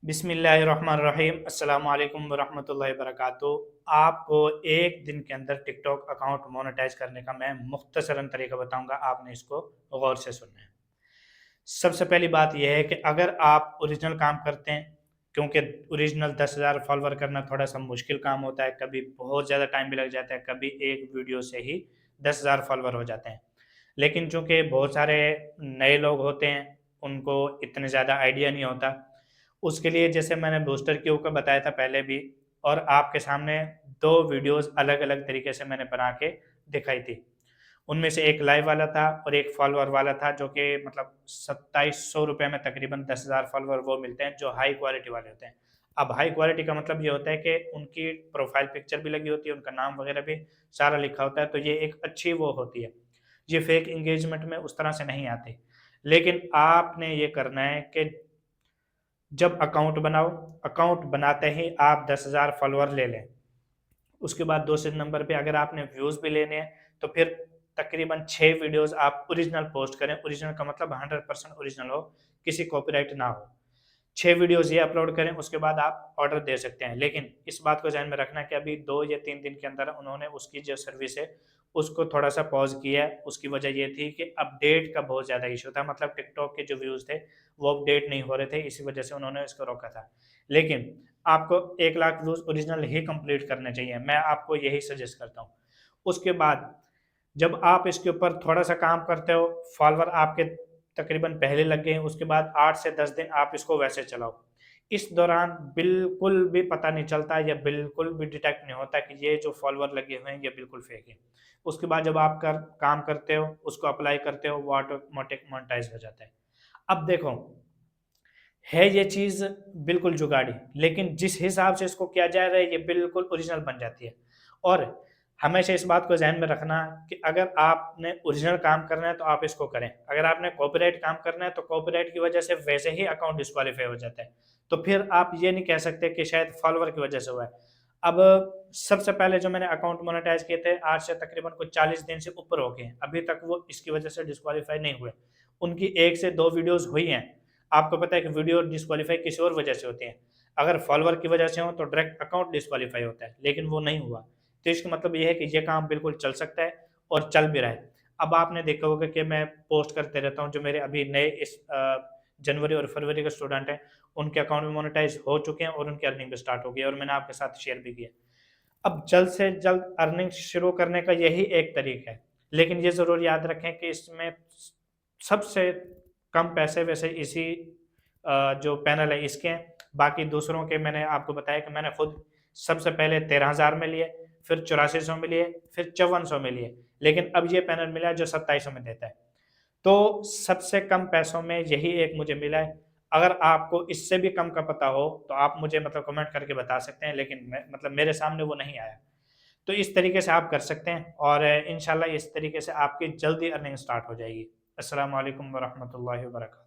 बिस्मिल्लाहिर्रहमानिर्रहीम अस्सलाम वालेकुम वरहमतुल्लाहि वबरकातुहू। आपको एक दिन के अंदर टिकटॉक अकाउंट मोनेटाइज करने का मैं मुख्तसरन तरीका बताऊंगा, आपने इसको गौर से सुनना है। सबसे पहली बात यह है कि अगर आप ओरिजिनल काम करते हैं, क्योंकि ओरिजिनल 10,000 फॉलोवर करना थोड़ा सा मुश्किल काम होता है, कभी बहुत ज़्यादा टाइम भी लग जाता है, कभी एक वीडियो से ही 10,000 फॉलोवर हो जाते हैं। लेकिन चूंकि बहुत सारे नए लोग होते हैं, उनको इतने ज़्यादा आइडिया नहीं होता, उसके लिए जैसे मैंने बूस्टर के ऊपर बताया था पहले भी, और आपके सामने दो वीडियोस अलग अलग तरीके से मैंने बना के दिखाई थी। उनमें से एक लाइव वाला था और एक फॉलोअर वाला था, जो कि मतलब 2700 रुपये में तकरीबन 10,000 फॉलोअर वो मिलते हैं जो हाई क्वालिटी वाले होते हैं। अब हाई क्वालिटी का मतलब ये होता है कि उनकी प्रोफाइल पिक्चर भी लगी होती है, उनका नाम वगैरह भी सारा लिखा होता है, तो ये एक अच्छी वो होती है। ये फेक इंगेजमेंट में उस तरह से नहीं आती। लेकिन आपने ये करना है कि जब अकाउंट बनाओ, अकाउंट बनाते ही आप 10,000 फॉलोअर ले लें। उसके बाद दूसरे नंबर पे अगर आपने व्यूज भी लेने हैं, तो फिर तकरीबन 6 वीडियोस आप ओरिजिनल पोस्ट करें। ओरिजिनल का मतलब 100% ओरिजिनल हो, किसी कॉपीराइट ना हो। 6 वीडियोस ये अपलोड करें, उसके बाद आप ऑर्डर दे सकते हैं। लेकिन इस बात को ध्यान में रखना कि अभी 2 या 3 दिन के अंदर उन्होंने उसकी जो सर्विस है उसको थोड़ा सा पॉज किया है। उसकी वजह ये थी कि अपडेट का बहुत ज़्यादा इशू था, मतलब टिकटॉक के जो व्यूज़ थे वो अपडेट नहीं हो रहे थे, इसी वजह से उन्होंने इसको रोका था। लेकिन आपको 1 लाख व्यूज़ ओरिजिनल ही कंप्लीट करने चाहिए, मैं आपको यही सजेस्ट करता हूँ। उसके बाद जब आप इसके ऊपर थोड़ा सा काम करते हो, फॉलोअर आपके तकरीबन पहले लग गए हैं, उसके बाद 8 से 10 दिन आप इसको वैसे चलाओ। इस दौरान बिल्कुल भी पता नहीं चलता या बिल्कुल भी डिटेक्ट नहीं होता कि ये जो फॉलोअर लगे हुए हैं ये बिल्कुल फेक है। उसके बाद जब आप काम करते हो, उसको अप्लाई करते हो, वो ऑटोमेटिक मोनेटाइज हो जाता है। अब देखो, है ये चीज़ बिल्कुल जुगाड़ी, लेकिन जिस हिसाब से इसको किया जा रहा है ये बिल्कुल ओरिजिनल बन जाती है। और हमेशा इस बात को ज़हन में रखना कि अगर आपने ओरिजिनल काम करना है तो आप इसको करें। अगर आपने कॉपीराइट काम करना है तो कॉपीराइट की वजह से वैसे ही अकाउंट डिस्क्वालीफाई हो जाता है। तो फिर आप ये नहीं कह सकते कि शायद फॉलोअर की वजह से हुआ है। अब सबसे पहले जो मैंने अकाउंट मोनेटाइज किए थे, आज से तकरीबन कुछ 40 दिन से ऊपर हो गए हैं, अभी तक वो इसकी वजह से डिस्क्वालीफाई नहीं हुए। उनकी 1 से 2 वीडियोज़ हुई हैं। आपको पता है कि वीडियो डिस्क्वालीफाई किसी और वजह से होती है। अगर फॉलोअर की वजह से हो तो डायरेक्ट अकाउंट डिस्क्वालीफाई होता है, लेकिन वो नहीं हुआ। तो इसका मतलब ये है कि ये काम बिल्कुल चल सकता है और चल भी रहा है। अब आपने देखा होगा कि मैं पोस्ट करते रहता हूँ, जो मेरे अभी नए इस जनवरी और फरवरी के स्टूडेंट हैं, उनके अकाउंट में मोनेटाइज हो चुके हैं और उनकी अर्निंग भी स्टार्ट हो गई है, और मैंने आपके साथ शेयर भी किया। अब जल्द से जल्द अर्निंग शुरू करने का यही एक तरीका है, लेकिन ये ज़रूर याद रखें कि इसमें सबसे कम पैसे वैसे इसी जो पैनल है इसके हैं। बाकी दूसरों के मैंने आपको बताया कि मैंने खुद सबसे पहले 13,000 में लिए, फिर 8400 में लिए, फिर 5400 में लिए, लेकिन अब ये पैनल मिला है जो 2700 में देता है। तो सबसे कम पैसों में यही एक मुझे मिला है। अगर आपको इससे भी कम का पता हो तो आप मुझे मतलब कमेंट करके बता सकते हैं, लेकिन मैं मतलब मेरे सामने वो नहीं आया। तो इस तरीके से आप कर सकते हैं और इंशाल्लाह इस तरीके से आपकी जल्दी अर्निंग स्टार्ट हो जाएगी। अस्सलाम वालेकुम वरहमतुल्लाहि वबरकातुहू।